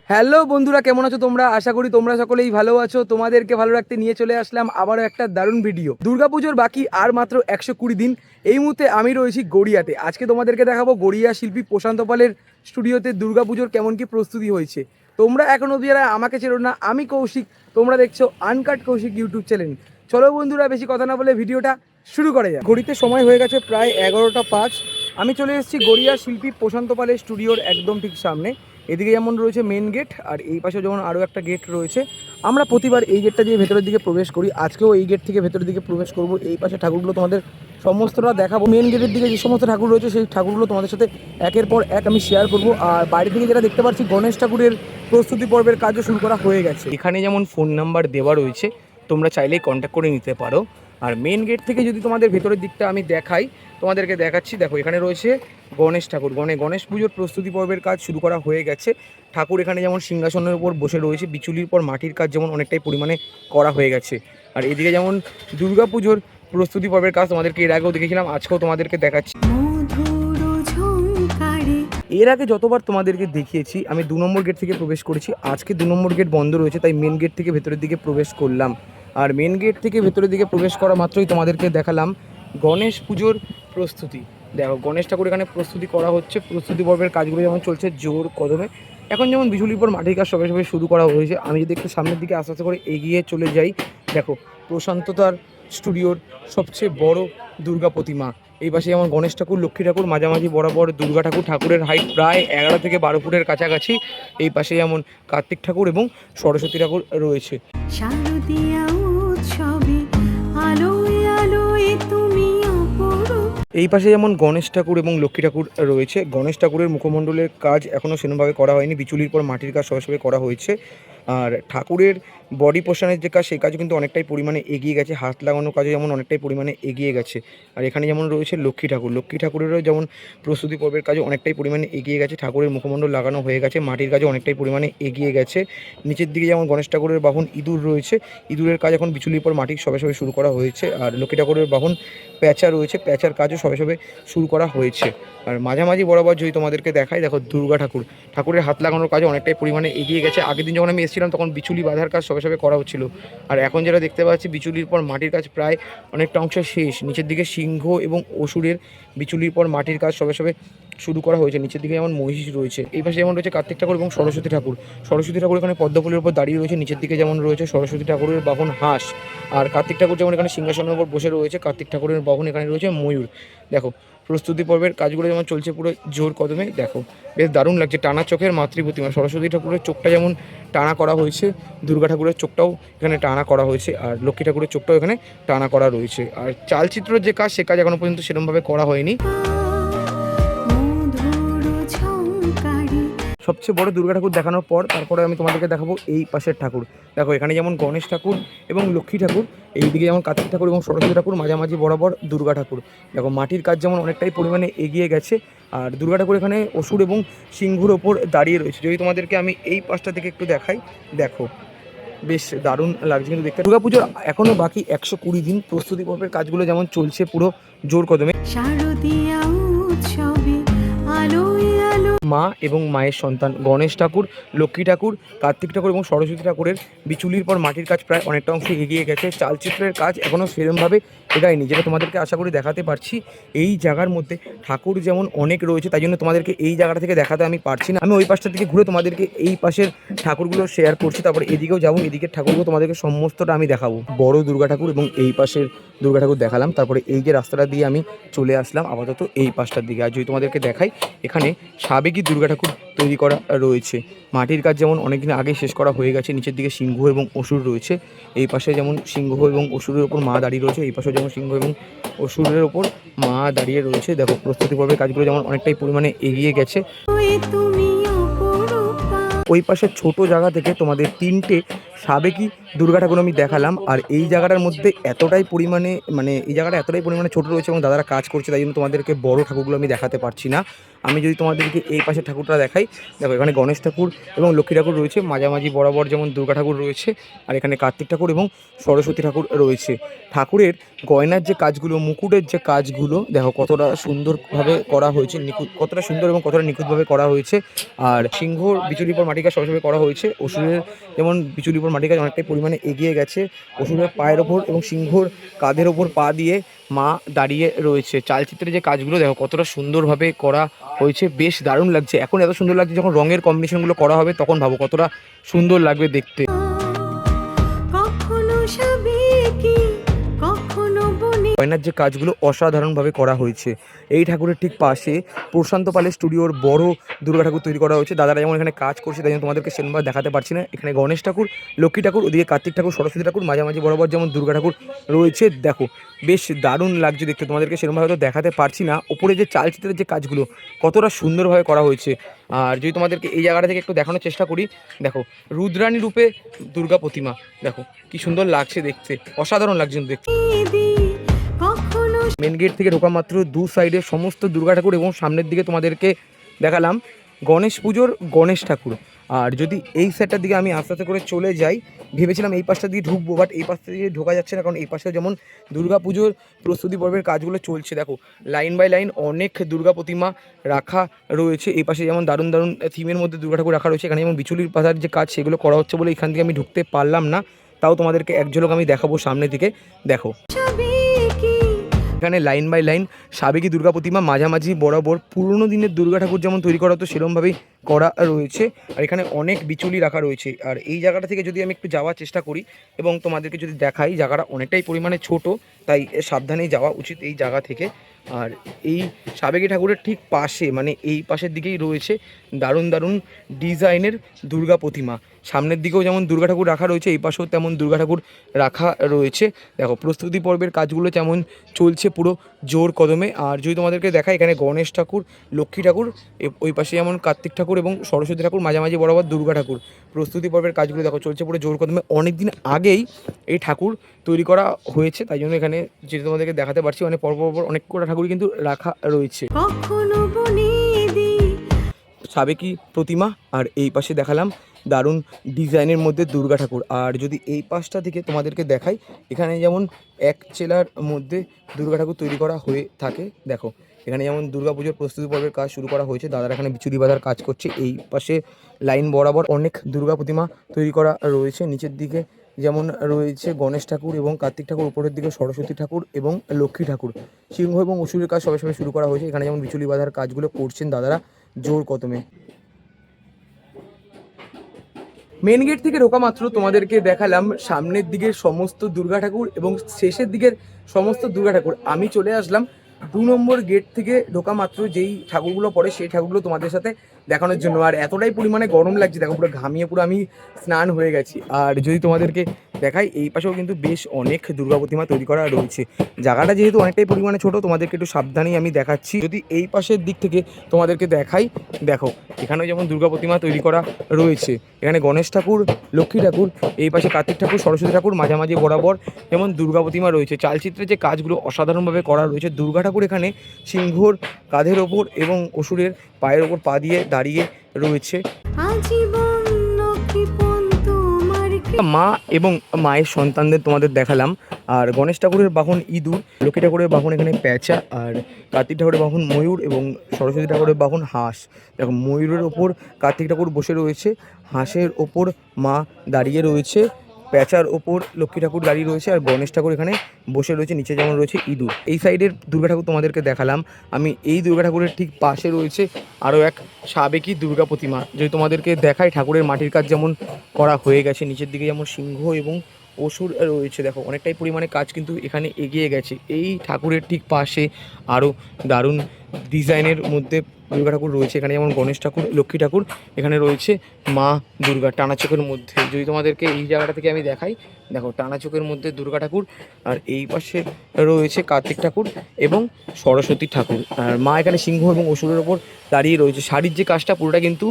Hello বন্ধুরা, কেমন আছো তোমরা? আশা করি তোমরা সকলেই ভালো আছো। তোমাদেরকে ভালো রাখতে নিয়ে চলে আসলাম আবারও একটা দারুণ ভিডিও। দুর্গাপুজোর বাকি আর মাত্র 120 দিন। এই মুহূর্তে আমি রয়েছি গড়িয়াতে। আজকে তোমাদেরকে দেখাবো গড়িয়া শিল্পী প্রশান্ত পালের স্টুডিওতে দুর্গাপুজোর কেমন কি প্রস্তুতি হয়েছে। তোমরা এখনো যারা আমাকে চেনো না, আমি কৌশিক, তোমরা দেখছো আনকাট কৌশিক ইউটিউব চ্যানেল। চলো বন্ধুরা, বেশি কথা না বলে ভিডিওটা শুরু করা যায়। ঘড়িতে সময় হয়ে গেছে প্রায় 11টা 5। আমি চলে এসেছি গড়িয়া শিল্পী প্রশান্ত পালের স্টুডিওর একদম ঠিক সামনে। এদিকে যেমন রয়েছে মেন গেট, আর এই পাশে যেমন আরও একটা গেট রয়েছে। আমরা প্রতিবার এই গেটটা দিয়ে ভেতরের দিকে প্রবেশ করি, আজকেও এই গেট থেকে ভেতরের দিকে প্রবেশ করব। এই পাশে ঠাকুরগুলো তোমাদের সমস্তটা দেখাবো। মেন গেটের দিকে যে সমস্ত ঠাকুর রয়েছে সেই ঠাকুরগুলো তোমাদের সাথে একের পর এক আমি শেয়ার করব। আর বাইরে থেকে যেটা দেখতে পাচ্ছি, গণেশ ঠাকুরের প্রস্তুতি পর্বের কাজও শুরু করা হয়ে গেছে। এখানে যেমন ফোন নাম্বার দেওয়া রয়েছে, তোমরা চাইলেই কন্ট্যাক্ট করে নিতে পারো। আর মেন গেট থেকে যদি তোমাদের ভেতরের দিকটা আমি দেখাই, তোমাদেরকে দেখাচ্ছি। দেখো, এখানে রয়েছে গণেশ ঠাকুর। গণেশ পুজোর প্রস্তুতি পর্বের কাজ শুরু করা হয়ে গেছে। ঠাকুর এখানে যেমন সিংহাসনের উপর বসে রয়েছে, বিচুলির পর মাটির কাজ যেমন অনেকটাই পরিমাণে করা হয়ে গেছে। আর এদিকে যেমন দুর্গা পুজোর প্রস্তুতি পর্বের কাজ তোমাদেরকে এর আগেও দেখেছিলাম, আজকেও তোমাদেরকে দেখাচ্ছি। এর আগে যতবার তোমাদেরকে দেখিয়েছি, আমি 2 নম্বর গেট থেকে প্রবেশ করেছি। আজকে 2 নম্বর গেট বন্ধ রয়েছে, তাই মেন গেট থেকে ভেতরের দিকে প্রবেশ করলাম। আর মেন গেট থেকে ভেতরের দিকে প্রবেশ করা মাত্রই তোমাদেরকে দেখালাম গণেশ পুজোর প্রস্তুতি। দেখো, গণেশ ঠাকুর এখানে প্রস্তুতি করা হচ্ছে। প্রস্তুতি পর্বের কাজগুলো যেমন চলছে জোর কদমে। এখন যেমন বিজুলির পর মাটির কাজ সবে সবে শুরু করা হয়েছে। আমি যদি একটু সামনের দিকে আস্তে আস্তে করে এগিয়ে চলে যাই, দেখো প্রশান্ততার স্টুডিওর সবচেয়ে বড় দুর্গা প্রতিমা। এই পাশে যেমন গণেশ ঠাকুর, লক্ষ্মী ঠাকুর, মাঝামাঝি বরাবর দুর্গা ঠাকুর। ঠাকুরের হাইট প্রায় 11 থেকে 12 ফুটের কাছাকাছি। এই পাশে যেমন কার্তিক ঠাকুর এবং সরস্বতী ঠাকুর রয়েছে। এই পাশে যেমন গণেশ ঠাকুর এবং লক্ষ্মী ঠাকুর রয়েছে। গণেশ ঠাকুরের মুখমণ্ডলের কাজ এখনও সেরকমভাবে করা হয়নি, বিচুলির পর মাটির কাজ সবে সবে করা হয়েছে। আর ঠাকুরের বডি পোর্শনের যে কাজ, সেই কাজও কিন্তু অনেকটাই পরিমাণে এগিয়ে গেছে। হাত লাগানোর কাজও যেমন অনেকটাই পরিমাণে এগিয়ে গেছে। আর এখানে যেমন রয়েছে লক্ষ্মী ঠাকুর। লক্ষ্মী ঠাকুরেরও যেমন প্রস্তুতি পর্বের কাজও অনেকটাই পরিমাণে এগিয়ে গেছে। ঠাকুরের মুখমণ্ডল লাগানো হয়ে গেছে, মাটির কাজও অনেকটাই পরিমাণে এগিয়ে গেছে। নিচের দিকে যেমন গণেশ ঠাকুরের বাহন ইঁদুর রয়েছে। ইঁদুরের কাজ এখন বিচুলির পর মাটির সবে সবে শুরু করা হয়েছে। আর লক্ষ্মী ঠাকুরের বাহন প্যাঁচা রয়েছে, প্যাঁচার কাজও সবে সবে শুরু করা হয়েছে। আর মাঝামাঝি বরাবর যদি তোমাদেরকে দেখাই, দেখো দুর্গা ঠাকুর। ঠাকুরের হাত লাগানোর কাজও অনেকটাই পরিমাণে এগিয়ে গেছে। আগের দিন যখন আমি এসেছিলাম তখন বিচুলি বাঁধার কাজ সবে সবে করা হচ্ছিল। আর এখন যেটা দেখতে পাচ্ছি, বিচুলির পর মাটির কাজ প্রায় অনেকটা অংশ শেষ। নিচের দিকে সিংহ এবং অসুরের বিচুলির পর মাটির কাজ সবে সবে শুরু করা হয়েছে। নিচের দিকে যেমন মহিষ রয়েছে। এই পাশে যেমন রয়েছে কার্তিক ঠাকুর এবং সরস্বতী ঠাকুর। সরস্বতী ঠাকুর এখানে পদ্মফুলের উপর দাঁড়িয়ে রয়েছে। নিচের দিকে যেমন রয়েছে সরস্বতী ঠাকুরের বাহন হাঁস। আর কার্তিক ঠাকুর যেমন এখানে সিংহাসনের উপর বসে রয়েছে। কার্তিক ঠাকুরের বাহন এখানে রয়েছে ময়ূর। দেখো, প্রস্তুতি পর্বের কাজগুলো যেমন চলছে পুরো জোর কদমে। দেখো, বেশ দারুণ লাগছে। টানা চোখের মাতৃ প্রতিমা। সরস্বতী ঠাকুরের চোখটা যেমন টানা করা হয়েছে, দুর্গা ঠাকুরের চোখটাও এখানে টানা করা হয়েছে। আর লক্ষ্মী ঠাকুরের চোখটাও এখানে টানা করা রয়েছে। আর চালচিত্রের যে কাজ, সে কাজ এখনো পর্যন্ত সেরকমভাবে করা হয়নি। সবচেয়ে বড় দুর্গা ঠাকুর দেখানোর পর তারপরে আমি তোমাদেরকে দেখাবো এই পাশের ঠাকুর। দেখো, এখানে যেমন গণেশ ঠাকুর এবং লক্ষ্মী ঠাকুর, এইদিকে যেমন কার্তিক ঠাকুর এবং সরস্বতী ঠাকুর, মাঝামাঝি বরাবর দুর্গা ঠাকুর। দেখো, মাটির কাজ যেমন অনেকটাই পরিমাণে এগিয়ে গেছে। আর দুর্গা ঠাকুর এখানে অসুর এবং সিংহর ওপর দাঁড়িয়ে রয়েছে। যদি তোমাদেরকে আমি এই পাশটা থেকে একটু দেখাই, দেখো বেশ দারুণ লাগছে কিন্তু দেখতে। দুর্গাপুজোর এখনও বাকি 120 দিন। প্রস্তুতি পর্বের কাজগুলো যেমন চলছে পুরো জোর কদমে। মা এবং মায়ের সন্তান গণেশ ঠাকুর, লক্ষ্মী ঠাকুর, কার্তিক ঠাকুর এবং সরস্বতী ঠাকুরের বিচুলির পর মাটির কাজ প্রায় অনেকটা অংশে এগিয়ে গেছে। চালচিত্রের কাজ এখনও সেরকমভাবে এগায়নি, যেটা তোমাদেরকে আশা করি দেখাতে পারছি। এই জায়গার মধ্যে ঠাকুর যেমন অনেক রয়েছে, তাই জন্য তোমাদেরকে এই জায়গাটা থেকে দেখাতে আমি পারছি না। আমি ওই পাশটা থেকে ঘুরে তোমাদেরকে এই পাশের ঠাকুরগুলো শেয়ার করছি। তারপরে এদিকেও যাবো, এদিকের ঠাকুরগুলো তোমাদেরকে সমস্তটা আমি দেখাবো। বড় দুর্গা ঠাকুর এবং এই পাশের দুর্গা ঠাকুর দেখালাম। তারপরে এই যে রাস্তাটা দিয়ে আমি চলে আসলাম আপাতত এই পাশটার দিকে। আর যদি তোমাদেরকে দেখাই, এখানে সাবেকি দুর্গা ঠাকুর তৈরি করা রয়েছে। মাটির কাজ যেমন অনেকদিন আগে শেষ করা হয়ে গেছে। নিচের দিকে সিংহ এবং অসুর রয়েছে। এই পাশে যেমন সিংহ এবং অসুরের ওপর মা দাঁড়িয়ে রয়েছে। এই পাশে যেমন সিংহ এবং অসুরের ওপর মা দাঁড়িয়ে রয়েছে। দেখো, প্রস্তুতি পর্বের কাজগুলো যেমন অনেকটাই পরিমাণে এগিয়ে গেছে। ওই পাশে ছোট জায়গা থেকে তোমাদের 3টে সাবেকি দুর্গা ঠাকুর আমি দেখালাম। আর এই জায়গাটার মধ্যে এতটাই পরিমাণে মানে এই জায়গাটা এতটাই পরিমাণে ছোট রয়েছে এবং দাদারা কাজ করছে, তাই জন্য তোমাদেরকে বড় ঠাকুরগুলো আমি দেখাতে পারছি না। আমি যদি তোমাদেরকে এই পাশের ঠাকুরটা দেখাই, দেখো এখানে গণেশ ঠাকুর এবং লক্ষ্মী ঠাকুর রয়েছে, মাঝামাঝি বরাবর যেমন দুর্গা ঠাকুর রয়েছে, আর এখানে কার্তিক ঠাকুর এবং সরস্বতী ঠাকুর রয়েছে। ঠাকুরের গয়নার যে কাজগুলো, মুকুটের যে কাজগুলো দেখো কতটা সুন্দরভাবে করা হয়েছে, কতটা সুন্দর এবং কতটা নিখুঁতভাবে করা হয়েছে। আর সিংহর বিচুলির পর মাটি কাজ সরাসরি করা হয়েছে। অসুরের যেমন বিচুলির পর মাটি কাজ অনেকটাই পরিমাণে এগিয়ে গেছে। অসুরের পায়ের ওপর এবং সিংহর কাঁধের ওপর পা দিয়ে মা দাঁড়িয়ে রয়েছে। চালচিত্রের যে কাজগুলো দেখো কতটা সুন্দরভাবে করা হয়েছে, বেশ দারুণ লাগছে। এখন এত সুন্দর লাগছে, যখন রঙের কম্বিনেশনগুলো করা হবে তখন ভাবো কতটা সুন্দর লাগবে দেখতে। গয়নার যে কাজগুলো অসাধারণভাবে করা হয়েছে। এই ঠাকুরের ঠিক পাশে প্রশান্ত পালের স্টুডিওর বড় দুর্গা ঠাকুর তৈরি করা হয়েছে। দাদারা যেমন এখানে কাজ করছে তাই জন্য তোমাদেরকে সেরকমভাবে দেখাতে পারছি না। এখানে গণেশ ঠাকুর, লক্ষ্মী ঠাকুর, ওদিকে কার্তিক ঠাকুর, সরস্বতী ঠাকুর, মাঝামাঝি বরাবর যেমন দুর্গা ঠাকুর রয়েছে। দেখো বেশ দারুণ লাগছে দেখতে, তোমাদেরকে সেরকমভাবে হয়তো দেখাতে পারছি না। ওপরে যে চালচিত্রের যে কাজগুলো কতটা সুন্দরভাবে করা হয়েছে। আর যদি তোমাদেরকে এই জায়গাটা থেকে একটু দেখানোর চেষ্টা করি, দেখো রুদ্রাণী রূপে দুর্গা প্রতিমা, দেখো কি সুন্দর লাগছে দেখতে, অসাধারণ লাগছে দেখতে। মেন গেট থেকে ঢোকা মাত্র দু সাইডে সমস্ত দুর্গা ঠাকুর এবং সামনের দিকে তোমাদেরকে দেখালাম গণেশ পুজোর গণেশ ঠাকুর। আর যদি এই সাইডটার দিকে আমি আস্তে আস্তে করে চলে যাই, ভেবেছিলাম এই পাশটা দিয়ে ঢুকবো, বাট এই পাশটা দিয়ে ঢোকা যাচ্ছে না, কারণ এই পাশে যেমন দুর্গা পুজোর প্রস্তুতি পর্বের কাজগুলো চলছে। দেখো লাইন বাই লাইন অনেক দুর্গা প্রতিমা রাখা রয়েছে। এই পাশে যেমন দারুণ দারুণ থিমের মধ্যে দুর্গা ঠাকুর রাখা রয়েছে। এখানে যেমন বিচুলির পাতার যে কাজ সেগুলো করা হচ্ছে বলে এখান থেকে আমি ঢুকতে পারলাম না, তাও তোমাদেরকে এক ঝলক আমি দেখাবো সামনে থেকে। দেখো এখানে লাইন বাই লাইন সাবেকি দুর্গা প্রতিমা, মাঝামাঝি বরাবর পুরনো দিনের দুর্গা ঠাকুর যেমন তৈরি করা হতো সেরকমভাবেই করা রয়েছে। আর এখানে অনেক বিচুলি রাখা রয়েছে। আর এই জায়গাটা থেকে যদি আমি একটু যাওয়ার চেষ্টা করি এবং তোমাদেরকে যদি দেখাই, জায়গাটা অনেকটাই পরিমাণে ছোট, তাই সাবধানেই যাওয়া উচিত এই জায়গা থেকে। আর এই সাবেকি ঠাকুরের ঠিক পাশে মানে এই পাশের দিকেই রয়েছে দারুণ দারুণ ডিজাইনের দুর্গা প্রতিমা। সামনের দিকেও যেমন দুর্গা ঠাকুর রাখা রয়েছে, এই পাশেও তেমন দুর্গা ঠাকুর রাখা রয়েছে। দেখো প্রস্তুতি পর্বের কাজগুলো যেমন চলছে পুরো জোর কদমে। আর যদি তোমাদেরকে দেখায়, এখানে গণেশ ঠাকুর, লক্ষ্মী ঠাকুর, ওই পাশে যেমন কার্তিক ঠাকুর এবং সরস্বতী ঠাকুর, মাঝামাঝি বরাবর দুর্গা ঠাকুর। প্রস্তুতি পর্বের কাজগুলো দেখো চলছে পুরো জোর কদমে। অনেক দিন আগেই এই ঠাকুর তৈরি করা হয়েছে, তাই জন্য এখানে যেটা তোমাদেরকে দেখাতে পারছি মানে পরপর অনেক কটা ঠাকুর কিন্তু রাখা রয়েছে। সাবেকি প্রতিমা আর এই পাশে দেখালাম দারুণ ডিজাইনের মধ্যে দুর্গা ঠাকুর। আর যদি এই পাশটা থেকে তোমাদেরকে দেখাই, এখানে যেমন এক চেলার মধ্যে দুর্গা ঠাকুর তৈরি করা হয়ে থাকে। দেখো এখানে যেমন দুর্গা পুজোর প্রস্তুতি পর্বের কাজ শুরু করা হয়েছে, দাদারা এখানে বিচুলি বাঁধার কাজ করছে। এই পাশে লাইন বরাবর অনেক দুর্গা প্রতিমা তৈরি করা রয়েছে। নিচের দিকে যেমন রয়েছে গণেশ ঠাকুর এবং কার্তিক ঠাকুর, উপরের দিকে সরস্বতী ঠাকুর এবং লক্ষ্মী ঠাকুর। সিংহ এবং অসুরের কাজ সবাই শুরু করা হয়েছে। এখানে যেমন বিচুলি বাঁধার কাজগুলো করছেন দাদারা জোর কদমে। মেন গেট থেকে ঢোকা মাত্র তোমাদেরকে দেখালাম সামনের দিকের সমস্ত দুর্গা ঠাকুর এবং শেষের দিকের সমস্ত দুর্গা ঠাকুর। আমি চলে আসলাম 2 নম্বর গেট থেকে ঢোকা মাত্র যেই ঠাকুরগুলো পড়ে সেই ঠাকুরগুলো তোমাদের সাথে দেখানোর জন্য। আর এতটাই পরিমাণে গরম লাগছে, দেখো পুরো ঘামিয়ে পুরো আমি স্নান হয়ে গেছি। আর যদি তোমাদেরকে দেখাই, এই পাশেও কিন্তু বেশ অনেক দুর্গা প্রতিমা তৈরি করা রয়েছে। জায়গাটা যেহেতু অনেকটাই পরিমাণে ছোট, তোমাদেরকে একটু সাবধানেই আমি দেখাচ্ছি। যদি এই পাশের দিক থেকে তোমাদেরকে দেখাই, দেখো এখানেও যেমন দুর্গা প্রতিমা তৈরি করা রয়েছে। এখানে গণেশ ঠাকুর, লক্ষ্মী ঠাকুর, এই পাশে কার্তিক ঠাকুর, সরস্বতী ঠাকুর, মাঝামাঝি বরাবর যেমন দুর্গা প্রতিমা রয়েছে। চালচিত্রের যে কাজগুলো অসাধারণভাবে করা রয়েছে। দুর্গা ঠাকুর এখানে সিংহর কাঁধের ওপর এবং অসুরের পায়ের ওপর পা দিয়ে দাঁড়িয়ে রয়েছে। মা এবং মায়ের সন্তানদের তোমাদের দেখালাম। আর গণেশ ঠাকুরের বাহন ইঁদুর, লক্ষ্মী ঠাকুরের বাহন এখানে প্যাঁচা, আর কার্তিক ঠাকুরের বাহন ময়ূর এবং সরস্বতী ঠাকুরের বাহন হাঁস। দেখো ময়ূরের ওপর কার্তিক ঠাকুর বসে রয়েছে, হাঁসের ওপর মা দাঁড়িয়ে রয়েছে, প্যাঁচার ওপর লক্ষ্মী ঠাকুর দাঁড়িয়ে রয়েছে, আর গণেশ ঠাকুর এখানে বসে রয়েছে। নিচে যেমন রয়েছে ইঁদুর। এই সাইডের দুর্গা ঠাকুর তোমাদেরকে দেখালাম আমি। এই দুর্গা ঠাকুরের ঠিক পাশে রয়েছে আরও এক সাবেকি দুর্গা প্রতিমা। যদি তোমাদেরকে দেখাই, ঠাকুরের মাটির কাজ যেমন করা হয়ে গেছে, নিচের দিকে যেমন সিংহ এবং অসুর রয়েছে। দেখো অনেকটাই পরিমাণে কাজ কিন্তু এখানে এগিয়ে গেছে। এই ঠাকুরের ঠিক পাশে আরও দারুণ ডিজাইনের মধ্যে দুর্গা ঠাকুর রয়েছে। এখানে যেমন গণেশ ঠাকুর, লক্ষ্মী ঠাকুর, এখানে রয়েছে মা দুর্গা টানা চোখের মধ্যে। যদি তোমাদেরকে এই জায়গাটা থেকে আমি দেখাই, দেখো টানা চোখের মধ্যে দুর্গা ঠাকুর, আর এই পাশে রয়েছে কার্তিক ঠাকুর এবং সরস্বতী ঠাকুর। আর মা এখানে সিংহ এবং অসুরের ওপর দাঁড়িয়ে রয়েছে। শাড়ির যে কাজটা পুরোটা কিন্তু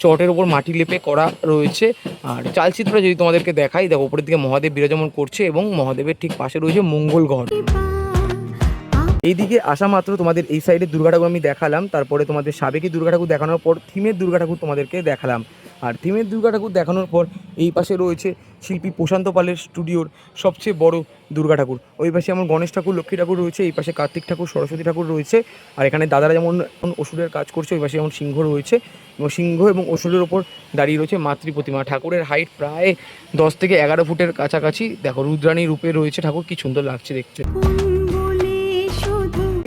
চটের ওপর মাটি লেপে করা রয়েছে। আর চালচিত্রটা যদি তোমাদেরকে দেখাই, দেখো উপরের দিকে মহাদেব বিরাজমান করছে এবং মহাদেবের ঠিক পাশে রয়েছে মঙ্গল ঘট। এইদিকে আসা মাত্র তোমাদের এই সাইডে দুর্গা ঠাকুর আমি দেখালাম, তারপরে তোমাদের সাবেকি দুর্গা ঠাকুর দেখানোর পর থিমের দুর্গা ঠাকুর তোমাদেরকে দেখালাম। আর থিমের দুর্গা ঠাকুর দেখানোর পর এই পাশে রয়েছে শিল্পী প্রশান্ত পালের স্টুডিওর সবচেয়ে বড় দুর্গা ঠাকুর। ওই পাশে যেমন গণেশ ঠাকুর, লক্ষ্মী ঠাকুর রয়েছে, এই পাশে কার্তিক ঠাকুর, সরস্বতী ঠাকুর রয়েছে। আর এখানে দাদারা যেমন অসুরের কাজ করছে, ওই পাশে যেমন সিংহ রয়েছে এবং সিংহ এবং অসুরের ওপর দাঁড়িয়ে রয়েছে মাতৃ প্রতিমা। ঠাকুরের হাইট প্রায় 10 থেকে 11 ফুটের কাছাকাছি। দেখো রুদ্রাণী রূপে রয়েছে ঠাকুর, কি সুন্দর লাগছে দেখতে।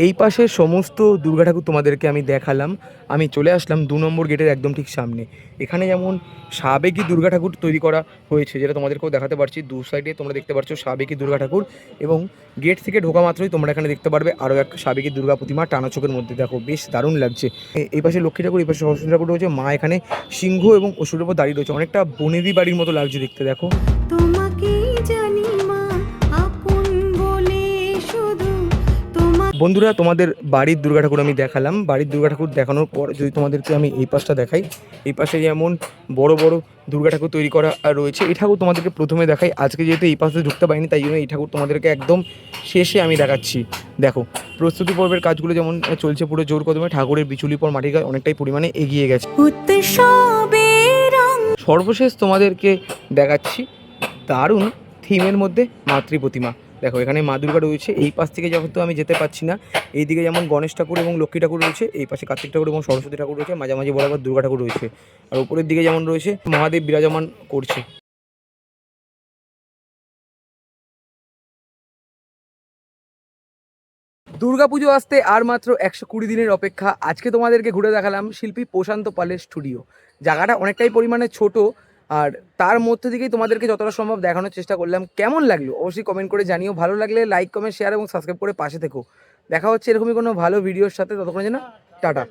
এই পাশে সমস্ত দুর্গা ঠাকুর তোমাদেরকে আমি দেখালাম। আমি চলে আসলাম 2 নম্বর গেটের একদম ঠিক সামনে। এখানে যেমন সাবেকি দুর্গা ঠাকুর তৈরি করা হয়েছে, যেটা তোমাদেরকেও দেখাতে পারছি। দু সাইডে তোমরা দেখতে পাচ্ছ সাবেকি দুর্গা ঠাকুর এবং গেট থেকে ঢোকা মাত্রই তোমরা এখানে দেখতে পারবে আরও এক সাবেকি দুর্গা প্রতিমা টানা চোখের মধ্যে। দেখো বেশ দারুণ লাগছে। এই পাশে লক্ষ্মী ঠাকুর, এই পাশে সরস্বতী ঠাকুর রয়েছে। মা এখানে সিংহ এবং অসুরের উপর দাঁড়িয়ে রয়েছে। অনেকটা বনেদি বাড়ির মতো লাগছে দেখতে। দেখো বন্ধুরা, তোমাদের বাড়ির দুর্গা ঠাকুর আমি দেখালাম। বাড়ির দুর্গা ঠাকুর দেখানোর পর যদি তোমাদেরকে আমি এই পাশটা দেখাই, এই পাশে যেমন বড় বড় দুর্গা ঠাকুর তৈরি করা রয়েছে। এই ঠাকুর তোমাদেরকে প্রথমে দেখাই। আজকে যেহেতু এই পাশে ঢুকতে পারিনি, তাই জন্য এই ঠাকুর তোমাদেরকে একদম শেষে আমি দেখাচ্ছি। দেখো প্রস্তুতি পর্বের কাজগুলো যেমন চলছে পুরো জোর কদমে। ঠাকুরের বিচুলির পর মাটির কাজ অনেকটাই পরিমাণে এগিয়ে গেছে। সর্বশেষ তোমাদেরকে দেখাচ্ছি দারুণ থিমের মধ্যে মাতৃ প্রতিমা। দেখো এখানে মা দুর্গা রয়েছে। এই পাশ থেকে যখন তো আমি যেতে পারছি না, এইদিকে যেমন গণেশ ঠাকুর এবং লক্ষ্মী ঠাকুর রয়েছে, এই পাশে কার্তিক ঠাকুর এবং সরস্বতী ঠাকুর রয়েছে, মাঝামাঝি বরাবর দুর্গা ঠাকুর রয়েছে। আর উপরের দিকে যেমন রয়েছে মহাদেব বিরাজমান করছে। দুর্গাপুজো আসতে আর মাত্র 120 দিনের অপেক্ষা। আজকে তোমাদেরকে ঘুরে দেখালাম শিল্পী প্রশান্ত পালের স্টুডিও। জায়গাটা অনেকটাই পরিমাণে ছোট, আর তার মধ্যে থেকেই তোমাদেরকে যতটা সম্ভব দেখানোর চেষ্টা করলাম। কেমন লাগলো অবশ্যই কমেন্ট করে জানিও। ভালো লাগলে লাইক, কমেন্ট, শেয়ার এবং সাবস্ক্রাইব করে পাশে থেকো। দেখা হচ্ছে এরকমই কোনো ভালো ভিডিওর সাথে। ততক্ষণ যেন টাটা।